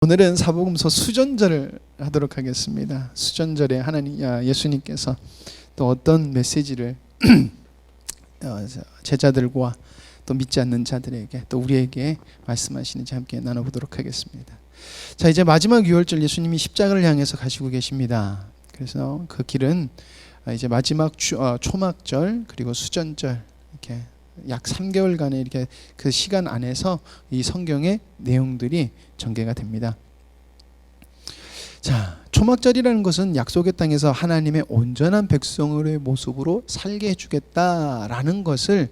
오늘은 사복음서 수전절을 하도록 하겠습니다. 수전절에 예수님께서 또 어떤 메시지를 제자들과 또 믿지 않는 자들에게 또 우리에게 말씀하시는지 함께 나눠보도록 하겠습니다. 자, 이제 마지막 유월절 예수님이 십자가를 향해서 가시고 계십니다. 그래서 그 길은 이제 마지막 초막절 그리고 수전절 이렇게 약 3개월간의 이렇게 그 시간 안에서 이 성경의 내용들이 전개가 됩니다. 자, 초막절이라는 것은 약속의 땅에서 하나님의 온전한 백성의 모습으로 살게 해주겠다라는 것을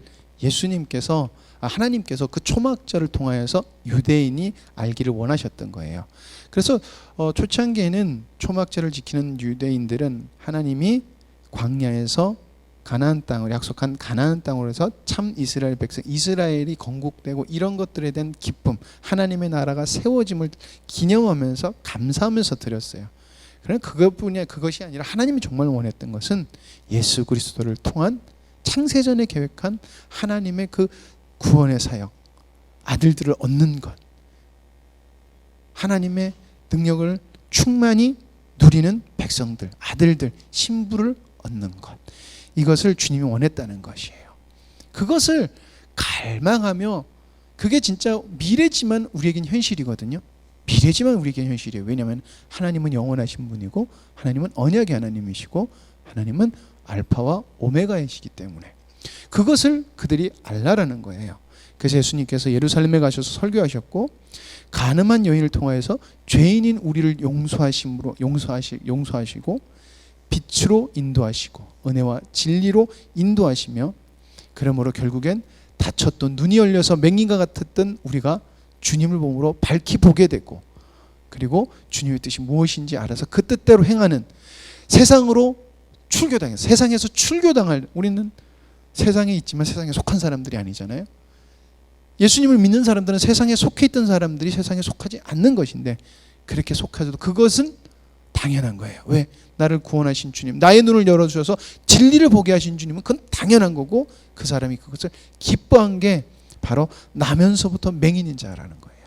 하나님께서 그 초막절을 통하여서 유대인이 알기를 원하셨던 거예요. 그래서 초창기에는 초막절을 지키는 유대인들은 하나님이 광야에서 가나안 땅을 약속한 가나안 땅으로 해서 참 이스라엘 백성, 이스라엘이 건국되고 이런 것들에 대한 기쁨, 하나님의 나라가 세워짐을 기념하면서 감사하면서 드렸어요. 그러나 그것이 아니라 하나님이 정말 원했던 것은 예수 그리스도를 통한 창세전에 계획한 하나님의 그 구원의 사역, 아들들을 얻는 것, 하나님의 능력을 충만히 누리는 백성들, 아들들, 신부를 얻는 것, 이것을 주님이 원했다는 것이에요. 그것을 갈망하며, 그게 진짜 미래지만 우리에겐 현실이거든요. 미래지만 우리에겐 현실이에요. 왜냐하면 하나님은 영원하신 분이고 하나님은 언약의 하나님이시고 하나님은 알파와 오메가이시기 때문에 그것을 그들이 알라라는 거예요. 그래서 예수님께서 예루살렘에 가셔서 설교하셨고, 간음한 여인을 통하여서 죄인인 우리를 용서하시고 빛으로 인도하시고 은혜와 진리로 인도하시며, 그러므로 결국엔 닫혔던 눈이 열려서 맹인과 같았던 우리가 주님을 보므로 밝히 보게 되고, 그리고 주님의 뜻이 무엇인지 알아서 그 뜻대로 행하는, 세상에서 출교당할, 우리는 세상에 있지만 세상에 속한 사람들이 아니잖아요. 예수님을 믿는 사람들은 세상에 속해 있던 사람들이 세상에 속하지 않는 것인데, 그렇게 속하셔도 그것은 당연한 거예요. 왜? 나를 구원하신 주님, 나의 눈을 열어주셔서 진리를 보게 하신 주님은 그건 당연한 거고, 그 사람이 그것을 기뻐한 게 바로 나면서부터 맹인인 자라는 거예요.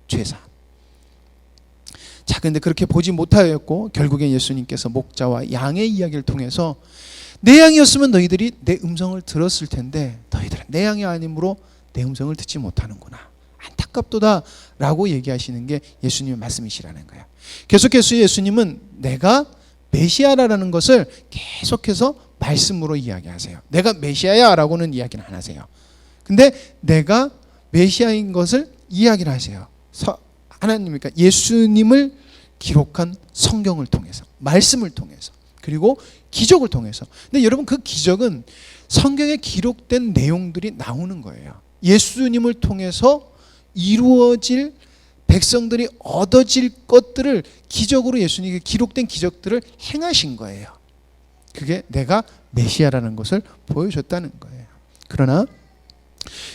죄사. 자, 근데 그렇게 보지 못하였고 결국에 예수님께서 목자와 양의 이야기를 통해서 내 양이었으면 너희들이 내 음성을 들었을 텐데 너희들은 내 양이 아니므로 내 음성을 듣지 못하는구나, 안타깝도다 라고 얘기하시는 게 예수님의 말씀이시라는 거예요. 계속해서 예수님은 내가 메시아라는 것을 계속해서 말씀으로 이야기하세요. 내가 메시아야 라고는 이야기는 안 하세요. 근데 내가 메시아인 것을 이야기를 하세요. 하나님이니까 예수님을 기록한 성경을 통해서, 말씀을 통해서, 그리고 기적을 통해서. 근데 여러분, 그 기적은 성경에 기록된 내용들이 나오는 거예요. 예수님을 통해서 이루어질, 백성들이 얻어질 것들을 기적으로 예수님이 기록된 기적들을 행하신 거예요. 그게 내가 메시아라는 것을 보여줬다는 거예요. 그러나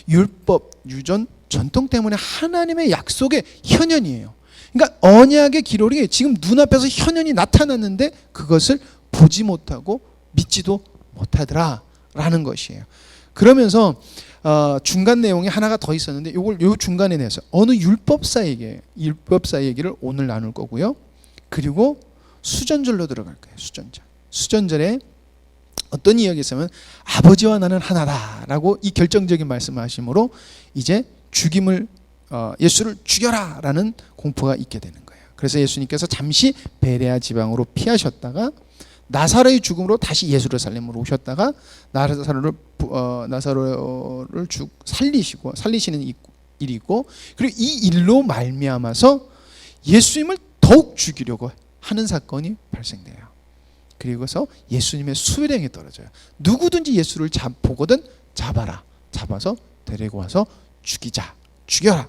율법, 유전, 전통 때문에 하나님의 약속의 현현이에요. 그러니까 언약의 기록이 지금 눈앞에서 현현이 나타났는데 그것을 보지 못하고 믿지도 못하더라라는 것이에요. 그러면서 중간 내용이 하나가 더 있었는데 요 중간에 내서 어느 율법사 얘기를 오늘 나눌 거고요. 그리고 수전절로 들어갈 거예요. 수전절에 어떤 이야기가 있으면 아버지와 나는 하나다라고 이 결정적인 말씀을 하심으로 이제 예수를 죽여라라는 공포가 있게 되는 거예요. 그래서 예수님께서 잠시 베레아 지방으로 피하셨다가 나사로의 죽음으로 다시 예루살렘으로 오셨다가 나사로를 살리시는 일이 있고, 그리고 이 일로 말미암아서 예수님을 더욱 죽이려고 하는 사건이 발생돼요. 그리고서 예수님의 수령이 떨어져요. 누구든지 예수를 보거든 잡아서 데리고 와서 죽여라.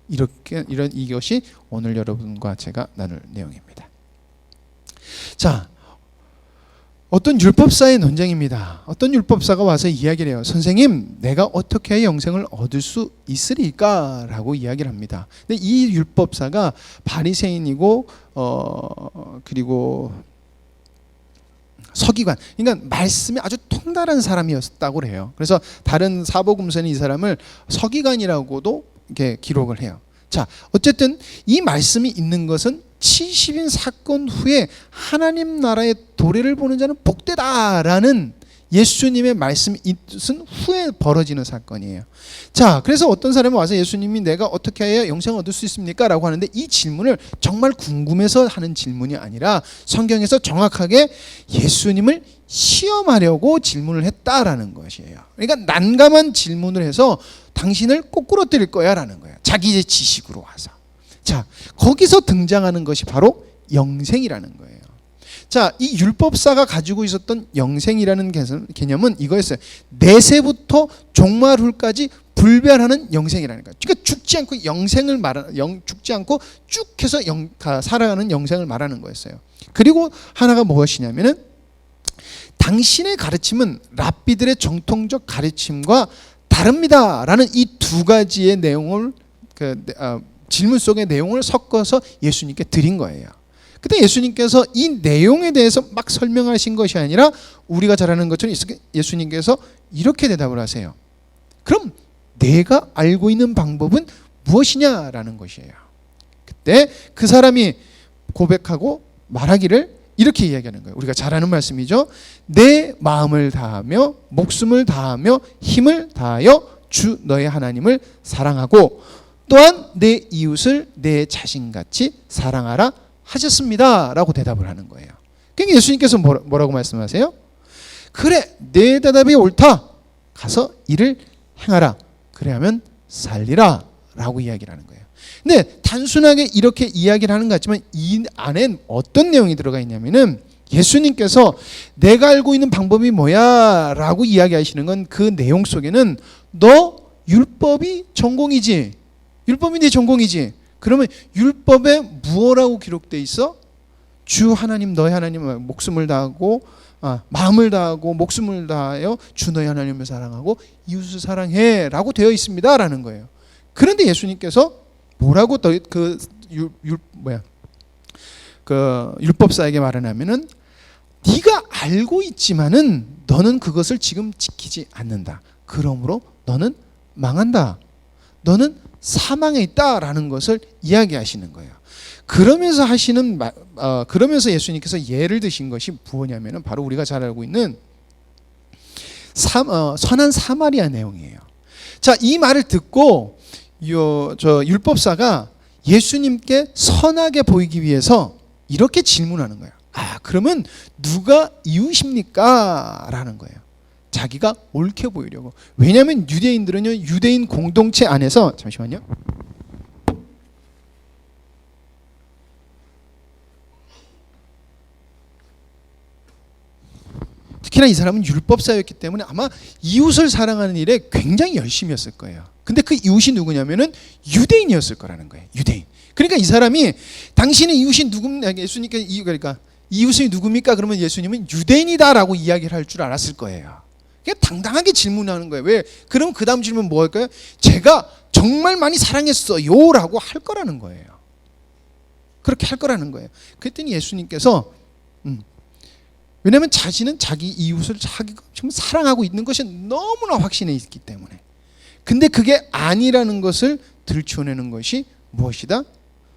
이것이 오늘 여러분과 제가 나눌 내용입니다. 자, 어떤 율법사의 논쟁입니다. 어떤 율법사가 와서 이야기를 해요. 선생님, 내가 어떻게 해야 영생을 얻을 수 있으리까? 라고 이야기를 합니다. 근데 이 율법사가 바리새인이고 그리고 서기관, 그러니까 말씀이 아주 통달한 사람이었다고 해요. 그래서 다른 사복음서는 이 사람을 서기관이라고도 이렇게 기록을 해요. 자, 어쨌든 이 말씀이 있는 것은 70인 사건 후에 하나님 나라의 도래를 보는 자는 복되다라는 예수님의 말씀이 있은 후에 벌어지는 사건이에요. 자, 그래서 어떤 사람이 와서 예수님이 내가 어떻게 해야 영생을 얻을 수 있습니까? 라고 하는데 이 질문을 정말 궁금해서 하는 질문이 아니라 성경에서 정확하게 예수님을 시험하려고 질문을 했다라는 것이에요. 그러니까 난감한 질문을 해서 당신을 꼬꾸러뜨릴 거야 라는 거예요. 자기의 지식으로 와서. 자, 거기서 등장하는 것이 바로 영생이라는 거예요. 자, 이 율법사가 가지고 있었던 영생이라는 개념은 이거였어요. 내세부터 종말후까지 불변하는 영생이라는 거예요. 그러니까 죽지 않고 영생을 죽지 않고 쭉 해서 살아가는 영생을 말하는 거였어요. 그리고 하나가 무엇이냐면은 당신의 가르침은 랍비들의 정통적 가르침과 다릅니다라는 이 두 가지의 내용을 질문 속의 내용을 섞어서 예수님께 드린 거예요. 그때 예수님께서 이 내용에 대해서 막 설명하신 것이 아니라 우리가 잘 아는 것처럼 예수님께서 이렇게 대답을 하세요. 그럼 내가 알고 있는 방법은 무엇이냐라는 것이에요. 그때 그 사람이 고백하고 말하기를 이렇게 이야기하는 거예요. 우리가 잘 아는 말씀이죠. 내 마음을 다하며 목숨을 다하며 힘을 다하여 주 너의 하나님을 사랑하고 또한 내 이웃을 내 자신같이 사랑하라 하셨습니다 라고 대답을 하는 거예요. 그러니까 예수님께서 뭐라고 말씀하세요? 그래, 내 대답이 옳다. 가서 이를 행하라. 그래야면 살리라 라고 이야기를 하는 거예요. 근데 단순하게 이렇게 이야기를 하는 것 같지만 이 안에 어떤 내용이 들어가 있냐면은 예수님께서 내가 알고 있는 방법이 뭐야 라고 이야기하시는 건 그 내용 속에는 너 율법이 전공이지, 율법이 네 전공이지. 그러면 율법에 무엇라고 기록되어 있어? 주 하나님 너의 하나님 목숨을 다하고 마음을 다하고 목숨을 다하여 주 너의 하나님을 사랑하고 이웃을 사랑해 라고 되어 있습니다 라는 거예요. 그런데 예수님께서 뭐라고 그 율법사에게 말하냐면은 네가 알고 있지만은 너는 그것을 지금 지키지 않는다. 그러므로 너는 망한다. 너는 사망에 있다라는 것을 이야기하시는 거예요. 그러면서 그러면서 예수님께서 예를 드신 것이 무엇이냐면은 바로 우리가 잘 알고 있는 선한 사마리아 내용이에요. 자, 이 말을 듣고 율법사가 예수님께 선하게 보이기 위해서 이렇게 질문하는 거예요. 그러면 누가 이웃입니까? 라는 거예요. 자기가 옳게 보이려고. 왜냐하면 유대인들은요, 유대인 공동체 안에서 잠시만요. 특히나 이 사람은 율법사였기 때문에 아마 이웃을 사랑하는 일에 굉장히 열심이었을 거예요. 근데 그 이웃이 누구냐면은 유대인이었을 거라는 거예요. 유대인. 그러니까 이 사람이 당신의 이웃이 누굽니까? 예수님께 그러니까 이웃이 누굽니까? 그러면 예수님은 유대인이다라고 이야기를 할 줄 알았을 거예요. 그냥 당당하게 질문하는 거예요. 왜? 그럼 그 다음 질문 뭐 할까요? 제가 정말 많이 사랑했어요 라고 할 거라는 거예요. 그렇게 할 거라는 거예요. 그랬더니 예수님께서 왜냐하면 자신은 자기 이웃을 자기가 정말 사랑하고 있는 것이 너무나 확신해 있기 때문에. 근데 그게 아니라는 것을 들춰내는 것이 무엇이다?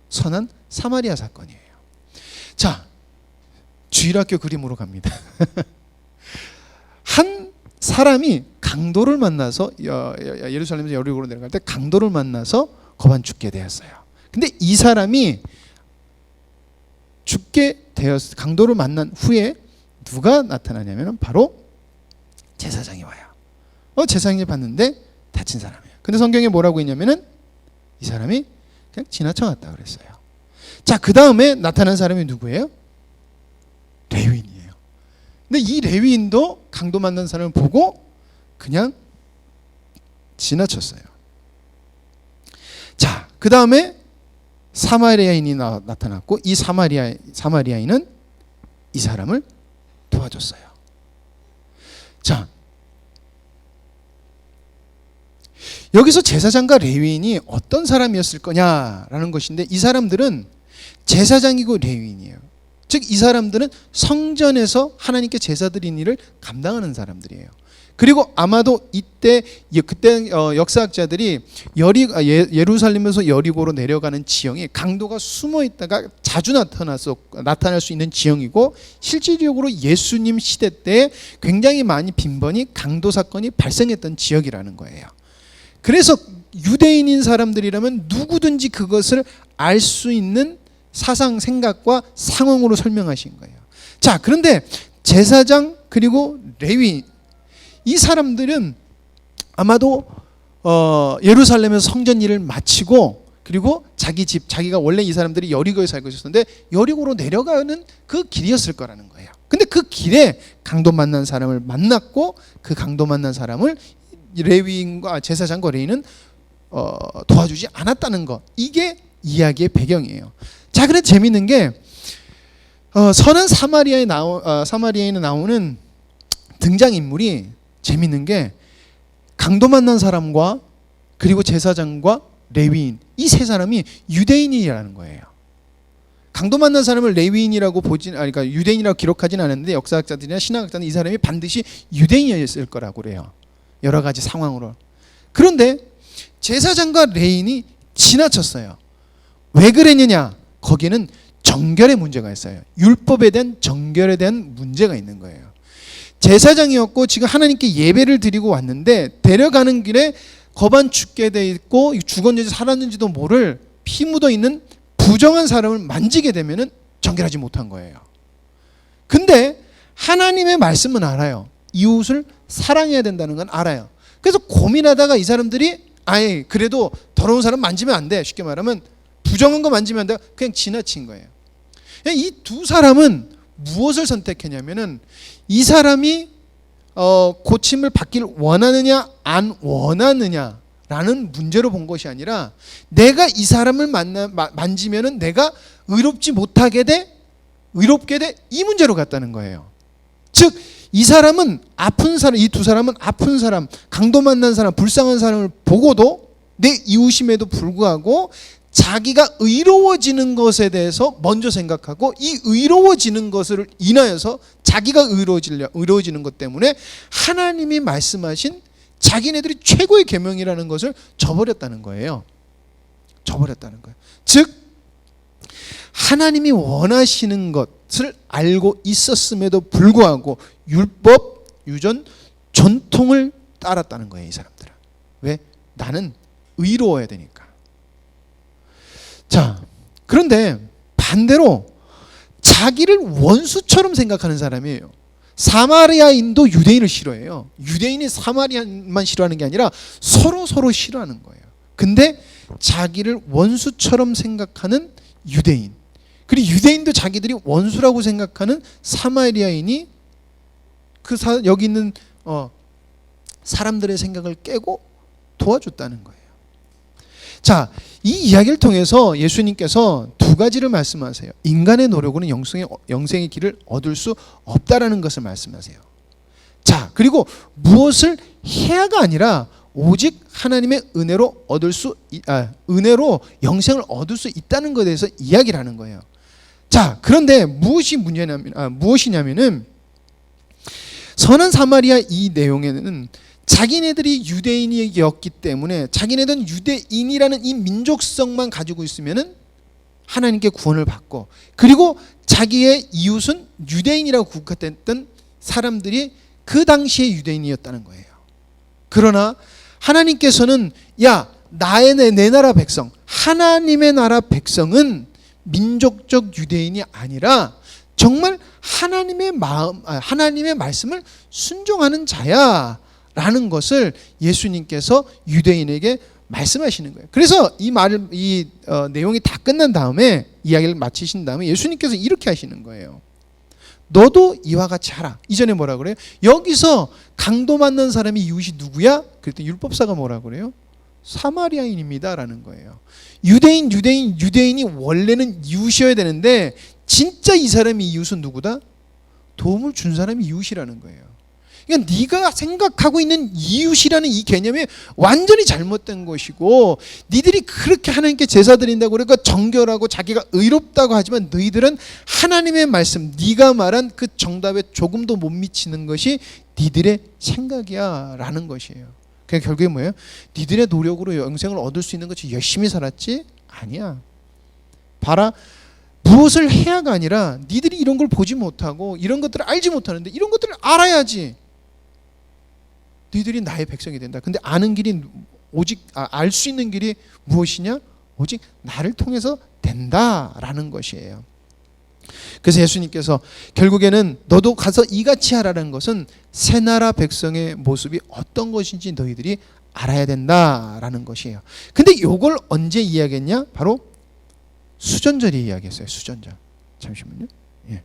선한 사마리아 사건이에요. 자, 주일학교 그림으로 갑니다. 한 사람이 강도를 만나서 예루살렘에서 여리고로 내려갈 때 강도를 만나서 거반 죽게 되었어요. 근데 이 사람이 강도를 만난 후에 누가 나타나냐면 바로 제사장이 와요. 제사장이 봤는데 다친 사람이에요. 근데 성경에 뭐라고 있냐면은 이 사람이 그냥 지나쳐갔다 그랬어요. 자, 그 다음에 나타난 사람이 누구예요? 레위인이에요. 근데 이 레위인도 강도 만난 사람을 보고 그냥 지나쳤어요. 자, 그 다음에 사마리아인이 나타났고 이 사마리아인은 이 사람을 도와줬어요. 자, 여기서 제사장과 레위인이 어떤 사람이었을 거냐라는 것인데 이 사람들은 제사장이고 레위인이에요. 즉 이 사람들은 성전에서 하나님께 제사 드린 일을 감당하는 사람들이에요. 그리고 아마도 그때 역사학자들이 예루살렘에서 여리고로 내려가는 지형이 강도가 숨어 있다가 자주 나타날 수 있는 지형이고, 실질적으로 예수님 시대 때 굉장히 많이 빈번히 강도 사건이 발생했던 지역이라는 거예요. 그래서 유대인인 사람들이라면 누구든지 그것을 알 수 있는 사상, 생각과 상황으로 설명하신 거예요. 자, 그런데 제사장 그리고 레위, 이 사람들은 아마도 예루살렘에서 성전 일을 마치고, 그리고 자기 집, 자기가 원래 이 사람들이 여리고에 살고 있었는데 여리고로 내려가는 그 길이었을 거라는 거예요. 근데 그 길에 강도 만난 사람을 만났고, 그 강도 만난 사람을 레위인과 제사장과 레위는 도와주지 않았다는 거, 이게 이야기의 배경이에요. 자, 그런데 재밌는 게 선한 사마리아에 나오는 등장인물이 재밌는 게, 강도 만난 사람과 그리고 제사장과 레위인, 이 세 사람이 유대인이라는 거예요. 강도 만난 사람을 레위인이라고 그러니까 유대인이라고 기록하지는 않았는데, 역사학자들이나 신학학자는 이 사람이 반드시 유대인이었을 거라고 그래요. 여러 가지 상황으로. 그런데 제사장과 레위인이 지나쳤어요. 왜 그랬느냐? 거기에는 정결의 문제가 있어요. 율법에 대한 정결에 대한 문제가 있는 거예요. 제사장이었고 지금 하나님께 예배를 드리고 왔는데, 데려가는 길에 거반 죽게 돼 있고 죽었는지 살았는지도 모를 피 묻어 있는 부정한 사람을 만지게 되면은 정결하지 못한 거예요. 근데 하나님의 말씀은 알아요. 이웃을 사랑해야 된다는 건 알아요. 그래서 고민하다가 이 사람들이 아예 그래도 더러운 사람 만지면 안 돼, 쉽게 말하면 부정한 거 만지면 안 돼, 그냥 지나친 거예요. 이 두 사람은 무엇을 선택했냐면은, 이 사람이 고침을 받길 원하느냐 안 원하느냐라는 문제로 본 것이 아니라, 내가 이 사람을 만지면은 내가 의롭지 못하게 돼, 의롭게 돼, 이 문제로 갔다는 거예요. 즉 이 사람은 아픈 사람, 이 두 사람은 아픈 사람, 강도 만난 사람, 불쌍한 사람을 보고도 내 이웃임에도 불구하고 자기가 의로워지는 것에 대해서 먼저 생각하고, 이 의로워지는 것을 인하여서 자기가 의로워지는 것 때문에 하나님이 말씀하신 자기네들이 최고의 계명이라는 것을 저버렸다는 거예요. 저버렸다는 거예요. 즉 하나님이 원하시는 것을 알고 있었음에도 불구하고 율법, 유전, 전통을 따랐다는 거예요, 이 사람들은. 왜? 나는 의로워야 되니까. 자, 그런데 반대로 자기를 원수처럼 생각하는 사람이에요. 사마리아인도 유대인을 싫어해요. 유대인이 사마리아인만 싫어하는 게 아니라 서로 싫어하는 거예요. 근데 자기를 원수처럼 생각하는 유대인, 그리고 유대인도 자기들이 원수라고 생각하는 사마리아인이 여기 있는 사람들의 생각을 깨고 도와줬다는 거예요. 자, 이 이야기를 통해서 예수님께서 두 가지를 말씀하세요. 인간의 노력으로는 영생의 길을 얻을 수 없다라는 것을 말씀하세요. 자, 그리고 무엇을 해야가 아니라 오직 하나님의 은혜로 은혜로 영생을 얻을 수 있다는 것에 대해서 이야기를 하는 거예요. 자, 그런데 무엇이냐면은 선한 사마리아 이 내용에는 자기네들이 유대인이었기 때문에 자기네들은 유대인이라는 이 민족성만 가지고 있으면은 하나님께 구원을 받고, 그리고 자기의 이웃은 유대인이라고 국한했던 사람들이 그 당시의 유대인이었다는 거예요. 그러나 하나님께서는 내 나라 백성, 하나님의 나라 백성은 민족적 유대인이 아니라 정말 하나님의 말씀을 순종하는 자야라는 것을 예수님께서 유대인에게 말씀하시는 거예요. 그래서 이 내용이 다 끝난 다음에, 이야기를 마치신 다음에 예수님께서 이렇게 하시는 거예요. 너도 이와 같이 하라. 이전에 뭐라 그래요? 여기서 강도 만난 사람이 이웃이 누구야? 그랬더니 율법사가 뭐라 그래요? 사마리아인입니다 라는 거예요. 유대인이 원래는 이웃이어야 되는데, 진짜 이 사람이 이웃은 누구다? 도움을 준 사람이 이웃이라는 거예요. 그러니까 네가 생각하고 있는 이웃이라는 이 개념이 완전히 잘못된 것이고, 니들이 그렇게 하나님께 제사 드린다고 그러니까 정결하고 자기가 의롭다고 하지만, 너희들은 하나님의 말씀, 네가 말한 그 정답에 조금도 못 미치는 것이 니들의 생각이야 라는 것이에요. 그러니까 결국에 뭐예요? 니들의 노력으로 영생을 얻을 수 있는 것이 열심히 살았지? 아니야. 봐라, 무엇을 해야가 아니라 니들이 이런 걸 보지 못하고 이런 것들을 알지 못하는데 이런 것들을 알아야지 니들이 나의 백성이 된다. 근데 아는 길이 오직 알 수 있는 길이 무엇이냐? 오직 나를 통해서 된다라는 것이에요. 그래서 예수님께서 결국에는 너도 가서 이같이 하라는 것은 새 나라 백성의 모습이 어떤 것인지 너희들이 알아야 된다라는 것이에요. 근데 이걸 언제 이야기했냐? 바로 수전절에 이야기했어요. 수전절. 잠시만요. 예.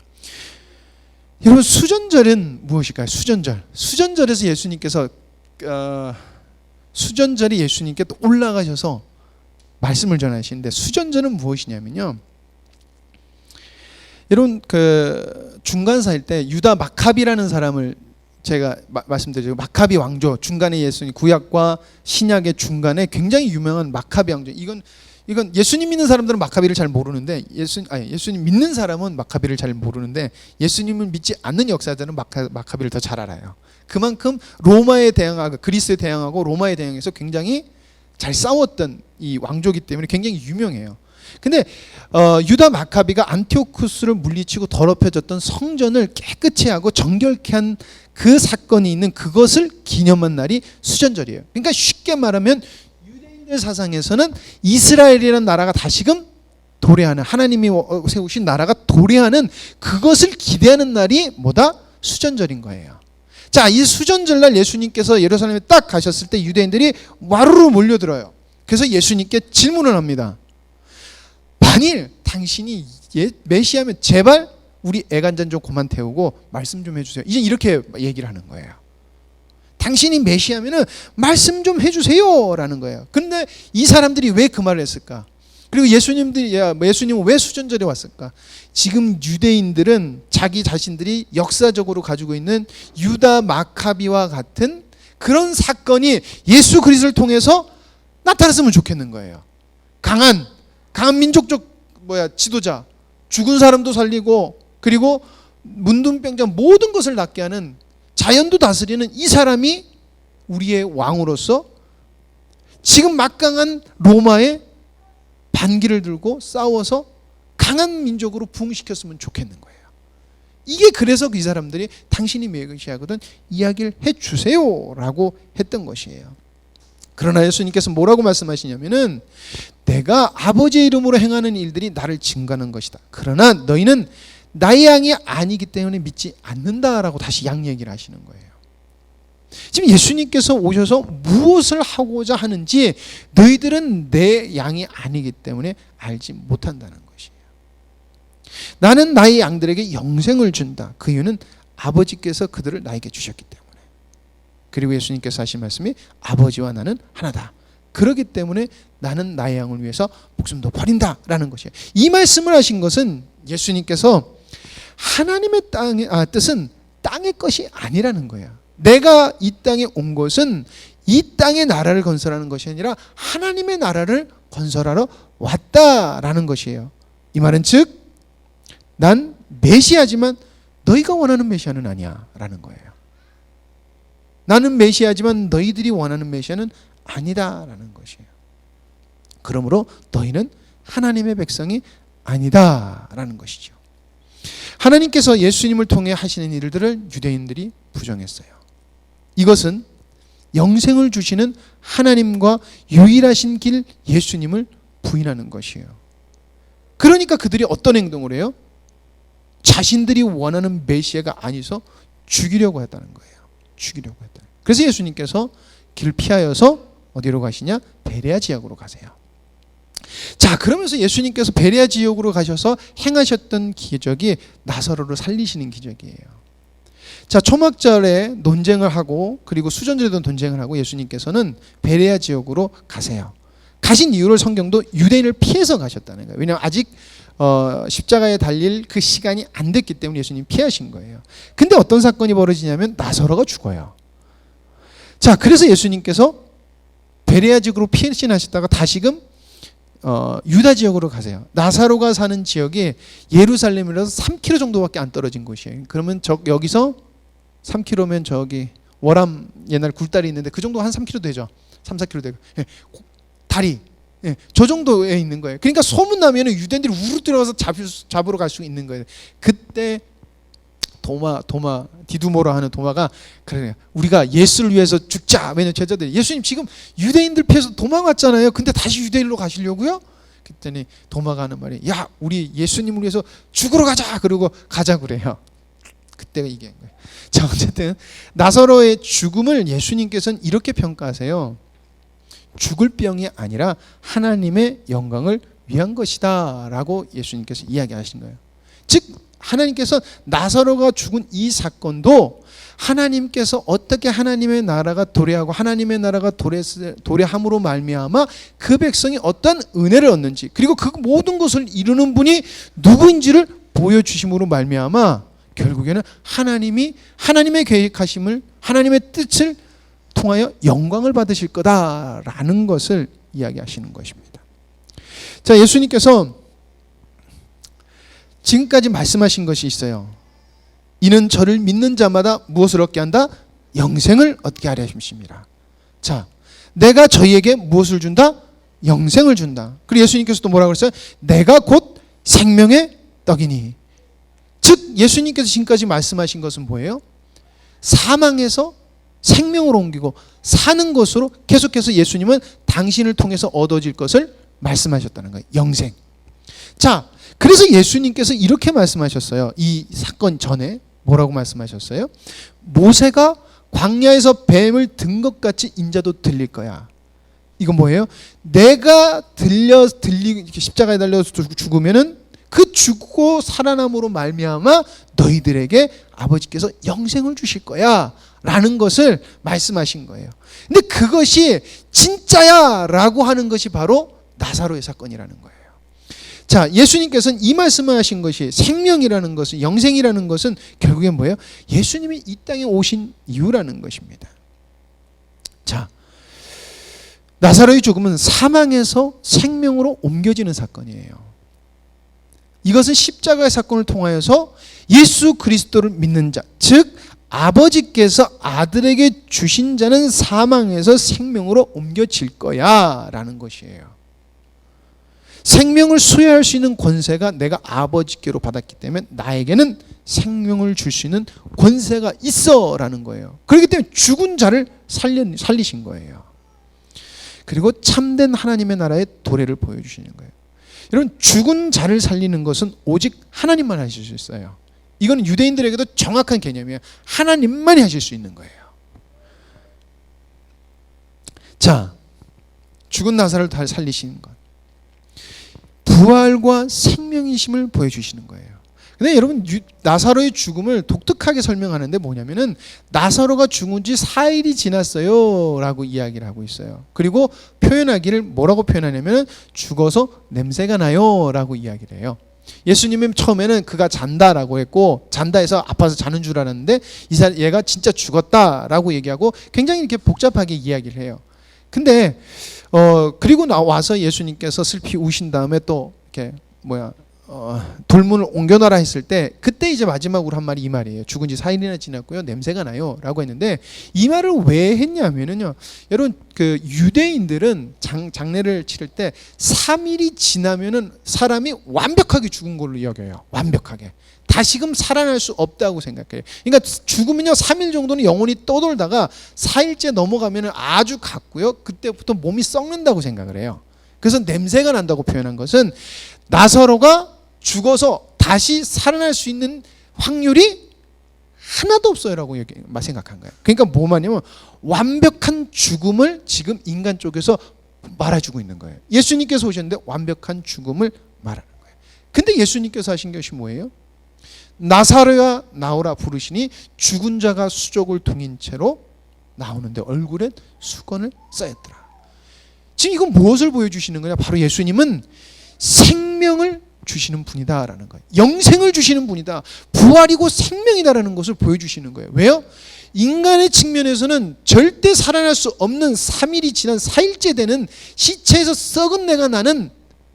여러분, 수전절은 무엇일까요? 수전절에서 예수님께서 수전절에 예수님께 또 올라가셔서 말씀을 전하시는데, 수전절은 무엇이냐면요, 여러분 그 중간사일 때 유다 마카비라는 사람을 제가 말씀드리죠. 마카비 왕조, 중간에 예수님 구약과 신약의 중간에 굉장히 유명한 마카비 왕조. 이건 예수님 믿는 사람들은 마카비를 잘 모르는데 예수님 믿는 사람은 마카비를 잘 모르는데 예수님을 믿지 않는 역사자들은 마카비를 더 잘 알아요. 그만큼 로마에 대항하고 그리스에 대항하고 로마에 대항해서 굉장히 잘 싸웠던 이 왕조기 때문에 굉장히 유명해요. 근데 유다 마카비가 안티오쿠스를 물리치고 더럽혀졌던 성전을 깨끗이 하고 정결케 한 그 사건이 있는 그것을 기념한 날이 수전절이에요. 그러니까 쉽게 말하면 유대인들 사상에서는 이스라엘이라는 나라가 다시금 도래하는, 하나님이 세우신 나라가 도래하는 그것을 기대하는 날이 뭐다? 수전절인 거예요. 자, 이 수전절날 예수님께서 예루살렘에 딱 가셨을 때 유대인들이 와르르 몰려들어요. 그래서 예수님께 질문을 합니다. 만일 당신이 메시아면 제발 우리 애간장 좀 그만 태우고 말씀 좀 해주세요. 이제 이렇게 얘기를 하는 거예요. 당신이 메시아면은 말씀 좀 해주세요 라는 거예요. 그런데 이 사람들이 왜 그 말을 했을까? 그리고 예수님은 왜 수전절에 왔을까? 지금 유대인들은 자기 자신들이 역사적으로 가지고 있는 유다 마카비와 같은 그런 사건이 예수 그리스도를 통해서 나타났으면 좋겠는 거예요. 강한 민족적 지도자, 죽은 사람도 살리고 그리고 문둥병자 모든 것을 낫게 하는, 자연도 다스리는 이 사람이 우리의 왕으로서 지금 막강한 로마의 반기를 들고 싸워서 강한 민족으로 부흥시켰으면 좋겠는 거예요. 이게 그래서 이 사람들이 당신이 메시아거든 이야기를 해주세요 라고 했던 것이에요. 그러나 예수님께서 뭐라고 말씀하시냐면은 내가 아버지의 이름으로 행하는 일들이 나를 증거하는 것이다. 그러나 너희는 나의 양이 아니기 때문에 믿지 않는다라고 다시 양 얘기를 하시는 거예요. 지금 예수님께서 오셔서 무엇을 하고자 하는지 너희들은 내 양이 아니기 때문에 알지 못한다는 것이에요. 나는 나의 양들에게 영생을 준다. 그 이유는 아버지께서 그들을 나에게 주셨기 때문에. 그리고 예수님께서 하신 말씀이 아버지와 나는 하나다. 그렇기 때문에 나는 나의 양을 위해서 목숨도 버린다라는 것이에요. 이 말씀을 하신 것은 예수님께서 하나님의 뜻은 땅의 것이 아니라는 거예요. 내가 이 땅에 온 것은 이 땅의 나라를 건설하는 것이 아니라 하나님의 나라를 건설하러 왔다라는 것이에요. 이 말은 즉 난 메시아지만 너희가 원하는 메시아는 아니야 라는 거예요. 나는 메시아지만 너희들이 원하는 메시아는 아니다라는 것이에요. 그러므로 너희는 하나님의 백성이 아니다라는 것이죠. 하나님께서 예수님을 통해 하시는 일들을 유대인들이 부정했어요. 이것은 영생을 주시는 하나님과 유일하신 길 예수님을 부인하는 것이에요. 그러니까 그들이 어떤 행동을 해요? 자신들이 원하는 메시아가 아니서 죽이려고 했다는 거예요. 죽이려고 했다. 그래서 예수님께서 길 피하여서 어디로 가시냐? 베레아 지역으로 가세요. 자, 그러면서 예수님께서 베레아 지역으로 가셔서 행하셨던 기적이 나사로를 살리시는 기적이에요. 자, 초막절에 논쟁을 하고 그리고 수전절에도 논쟁을 하고 예수님께서는 베레아 지역으로 가세요. 가신 이유를 성경도 유대인을 피해서 가셨다는 거예요. 왜냐하면 아직 십자가에 달릴 그 시간이 안 됐기 때문에 예수님 피하신 거예요. 근데 어떤 사건이 벌어지냐면 나사로가 죽어요. 자, 그래서 예수님께서 베레아 지역으로 피신하셨다가 다시금 유다 지역으로 가세요. 나사로가 사는 지역이 예루살렘이라서 3km 정도밖에 안 떨어진 곳이에요. 그러면 여기서 3kg면 저기 월암 옛날 굴다리 있는데 그 정도 한 3kg 되죠. 3, 4kg 되고. 예, 다리. 예, 저 정도에 있는 거예요. 그러니까 소문나면 유대인들이 우르 들어가서 잡으러 갈 수 있는 거예요. 그때 디두모라 하는 도마가 그래요. 우리가 예수를 위해서 죽자. 왜냐면 제자들이 예수님 지금 유대인들 피해서 도망왔잖아요. 근데 다시 유대인으로 가시려고요? 그랬더니 도마가 하는 말이 야 우리 예수님을 위해서 죽으러 가자. 그러고 가자 그래요. 그때가 이게 거예요. 자 어쨌든 나사로의 죽음을 예수님께서는 이렇게 평가하세요. 죽을 병이 아니라 하나님의 영광을 위한 것이다 라고 예수님께서 이야기하신 거예요. 즉 하나님께서 나사로가 죽은 이 사건도 하나님께서 어떻게 하나님의 나라가 도래하고 하나님의 나라가 도래함으로 말미암아 그 백성이 어떤 은혜를 얻는지 그리고 그 모든 것을 이루는 분이 누구인지를 보여주심으로 말미암아 결국에는 하나님의 계획하심을 하나님의 뜻을 통하여 영광을 받으실 거다라는 것을 이야기하시는 것입니다. 자, 예수님께서 지금까지 말씀하신 것이 있어요. 이는 저를 믿는 자마다 무엇을 얻게 한다? 영생을 얻게 하려 하심이라. 자, 내가 저희에게 무엇을 준다? 영생을 준다. 그리고 예수님께서 또 뭐라고 그랬어요? 내가 곧 생명의 떡이니. 즉 예수님께서 지금까지 말씀하신 것은 뭐예요? 사망에서 생명으로 옮기고 사는 것으로 계속해서 예수님은 당신을 통해서 얻어질 것을 말씀하셨다는 거예요. 영생. 자, 그래서 예수님께서 이렇게 말씀하셨어요. 이 사건 전에 뭐라고 말씀하셨어요? 모세가 광야에서 뱀을 든 것 같이 인자도 들릴 거야. 이건 뭐예요? 내가 십자가에 달려서 죽으면은 그 죽고 살아남으로 말미암아 너희들에게 아버지께서 영생을 주실 거야 라는 것을 말씀하신 거예요. 근데 그것이 진짜야 라고 하는 것이 바로 나사로의 사건이라는 거예요. 자, 예수님께서는 이 말씀을 하신 것이 생명이라는 것은 영생이라는 것은 결국엔 뭐예요? 예수님이 이 땅에 오신 이유라는 것입니다. 자, 나사로의 죽음은 사망에서 생명으로 옮겨지는 사건이에요. 이것은 십자가의 사건을 통하여서 예수 그리스도를 믿는 자, 즉 아버지께서 아들에게 주신 자는 사망에서 생명으로 옮겨질 거야 라는 것이에요. 생명을 수여할 수 있는 권세가 내가 아버지께로 받았기 때문에 나에게는 생명을 줄 수 있는 권세가 있어 라는 거예요. 그렇기 때문에 죽은 자를 살리신 거예요. 그리고 참된 하나님의 나라의 도래를 보여주시는 거예요. 여러분, 죽은 자를 살리는 것은 오직 하나님만 하실 수 있어요. 이건 유대인들에게도 정확한 개념이에요. 하나님만이 하실 수 있는 거예요. 자, 죽은 나사로를 다 살리시는 것, 부활과 생명이심을 보여주시는 거예요. 근데 여러분, 나사로의 죽음을 독특하게 설명하는데 뭐냐면은 나사로가 죽은 지 4일이 지났어요 라고 이야기를 하고 있어요. 그리고 표현하기를 뭐라고 표현하냐면은 죽어서 냄새가 나요 라고 이야기를 해요. 예수님은 처음에는 그가 잔다라고 했고, 잔다해서 아파서 자는 줄 알았는데 얘가 진짜 죽었다라고 얘기하고 굉장히 이렇게 복잡하게 이야기를 해요. 근데 그리고 와서 예수님께서 슬피 우신 다음에 또 이렇게 돌문을 옮겨놔라 했을 때 그때 이제 마지막으로 한 말이 이 말이에요. 죽은 지 4일이나 지났고요. 냄새가 나요 라고 했는데 이 말을 왜 했냐면은요, 여러분 그 유대인들은 장례를 치를 때 3일이 지나면은 사람이 완벽하게 죽은 걸로 여겨요. 완벽하게 다시금 살아날 수 없다고 생각해요. 그러니까 죽으면요 3일 정도는 영혼이 떠돌다가 4일째 넘어가면은 아주 갔고요, 그때부터 몸이 썩는다고 생각을 해요. 그래서 냄새가 난다고 표현한 것은 나사로가 죽어서 다시 살아날 수 있는 확률이 하나도 없어요라고 생각한 거예요. 그러니까 뭐 말이냐면 완벽한 죽음을 지금 인간 쪽에서 말해주고 있는 거예요. 예수님께서 오셨는데 완벽한 죽음을 말하는 거예요. 근데 예수님께서 하신 것이 뭐예요? 나사로야 나오라 부르시니 죽은 자가 수족을 둥인 채로 나오는데 얼굴엔 수건을 쌓였더라. 지금 이건 무엇을 보여주시는 거냐? 바로 예수님은 생명을 주시는 분이다라는 거예요. 영생을 주시는 분이다. 부활이고 생명이다라는 것을 보여주시는 거예요. 왜요? 인간의 측면에서는 절대 살아날 수 없는 3일이 지난 4일째 되는 시체에서 썩은 내가 나는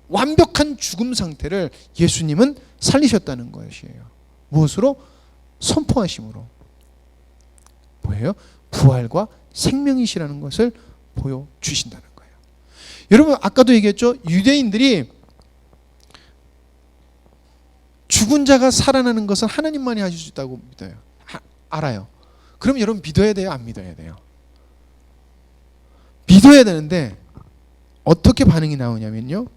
완벽한 죽음 상태를 예수님은 살리셨다는 것이에요. 무엇으로? 선포하심으로. 뭐예요? 부활과 생명이시라는 것을 보여주신다는 거예요. 여러분 아까도 얘기했죠. 유대인들이 죽은 자가 살아나는 것은 하나님만이 하실 수 있다고 믿어요. 알아요. 그럼 여러분 믿어야 돼요? 안 믿어야 돼요? 믿어야 되는데 어떻게 반응이 나오냐면요.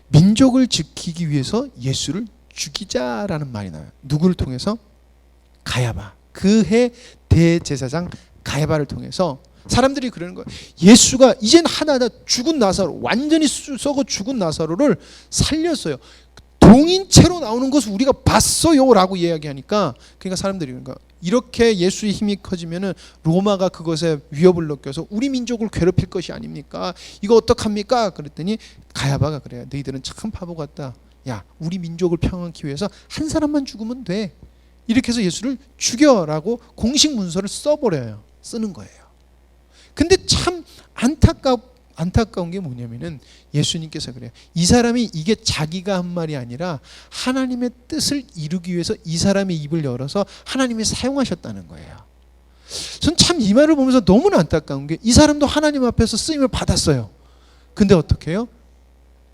민족을 지키기 위해서 예수를 죽이자라는 말이 나와요. 누구를 통해서? 가야바. 그해 대제사장 가야바를 통해서 사람들이 그러는 거예요. 예수가 이젠 하나하나 죽은 나사로, 완전히 썩어 죽은 나사로를 살렸어요. 동인체로 나오는 것을 우리가 봤어요 라고 이야기하니까, 그러니까 사람들이 그러니까 이렇게 예수의 힘이 커지면은 로마가 그것에 위협을 느껴서 우리 민족을 괴롭힐 것이 아닙니까? 이거 어떡합니까? 그랬더니 가야바가 그래요. 너희들은 참 바보 같다. 야, 우리 민족을 평안케 위해서 한 사람만 죽으면 돼. 이렇게 해서 예수를 죽여라고 공식 문서를 쓰는 거예요. 근데 참 안타까운 게 뭐냐면은 예수님께서 그래요. 이 사람이 이게 자기가 한 말이 아니라 하나님의 뜻을 이루기 위해서 이 사람의 입을 열어서 하나님이 사용하셨다는 거예요. 전 참 이 말을 보면서 너무나 안타까운 게 이 사람도 하나님 앞에서 쓰임을 받았어요. 근데 어떻게 해요?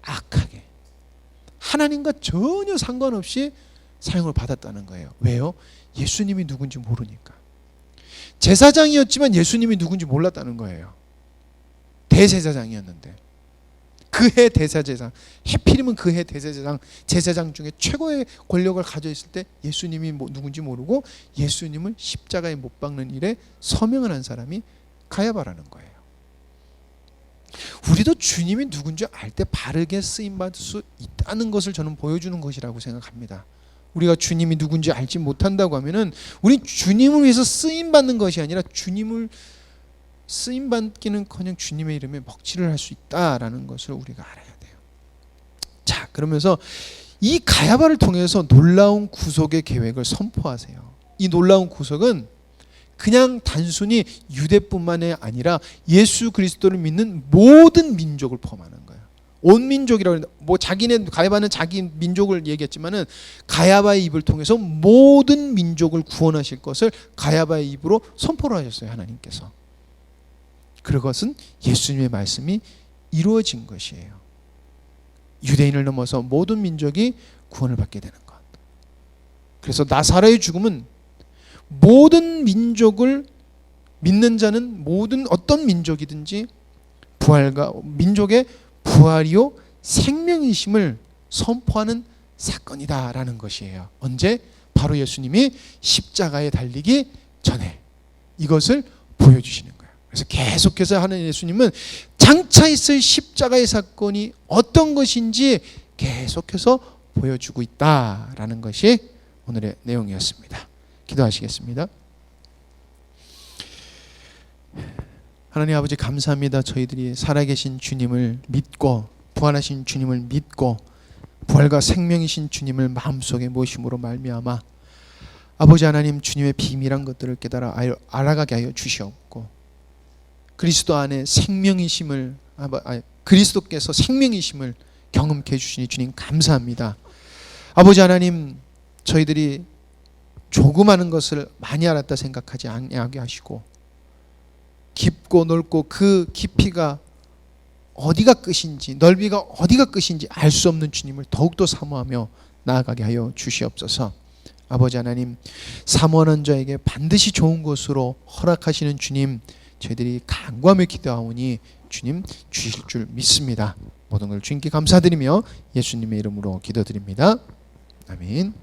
악하게. 하나님과 전혀 상관없이 사용을 받았다는 거예요. 왜요? 예수님이 누군지 모르니까. 제사장이었지만 예수님이 누군지 몰랐다는 거예요. 대제사장이었는데 그해 대제사장, 해필이면 그해 제사장 중에 최고의 권력을 가져 있을 때 예수님이 누군지 모르고 예수님을 십자가에 못 박는 일에 서명을 한 사람이 가야바라는 거예요. 우리도 주님이 누군지 알 때 바르게 쓰임받을 수 있다는 것을 저는 보여주는 것이라고 생각합니다. 우리가 주님이 누군지 알지 못한다고 하면은 우리 주님을 위해서 쓰임받는 것이 아니라 주님을 쓰임받기는커녕 주님의 이름에 먹칠을 할 수 있다라는 것을 우리가 알아야 돼요. 자, 그러면서 이 가야바를 통해서 놀라운 구속의 계획을 선포하세요. 이 놀라운 구속은 그냥 단순히 유대뿐만이 아니라 예수 그리스도를 믿는 모든 민족을 포함하는 거예요. 온 민족이라고 했는데 뭐 가야바는 자기 민족을 얘기했지만은 가야바의 입을 통해서 모든 민족을 구원하실 것을 가야바의 입으로 선포를 하셨어요. 하나님께서. 그것은 예수님의 말씀이 이루어진 것이에요. 유대인을 넘어서 모든 민족이 구원을 받게 되는 것. 그래서 나사로의 죽음은 모든 민족을 믿는 자는 모든 어떤 민족이든지 부활과 민족의 부활이요 생명이심을 선포하는 사건이다라는 것이에요. 언제? 바로 예수님이 십자가에 달리기 전에 이것을 보여주시는 거예요. 그래서 계속해서 하는 예수님은 장차 있을 십자가의 사건이 어떤 것인지 계속해서 보여주고 있다라는 것이 오늘의 내용이었습니다. 기도하시겠습니다. 하나님 아버지 감사합니다. 저희들이 살아계신 주님을 믿고 부활하신 주님을 믿고 부활과 생명이신 주님을 마음속에 모심으로 말미암아 아버지 하나님 주님의 비밀한 것들을 깨달아 알아가게 하여 주시옵고 그리스도 안에 생명이심을 그리스도께서 생명이심을 경험케 해주시니 주님 감사합니다. 아버지 하나님 저희들이 조그마한 것을 많이 알았다 생각하지 않게 하시고 깊고 넓고 그 깊이가 어디가 끝인지 넓이가 어디가 끝인지 알 수 없는 주님을 더욱더 사모하며 나아가게 하여 주시옵소서. 아버지 하나님 사모하는 자에게 반드시 좋은 것으로 허락하시는 주님 저희들이 간구하며 기도하오니 주님 주실 줄 믿습니다. 모든 걸 주님께 감사드리며 예수님의 이름으로 기도드립니다. 아멘.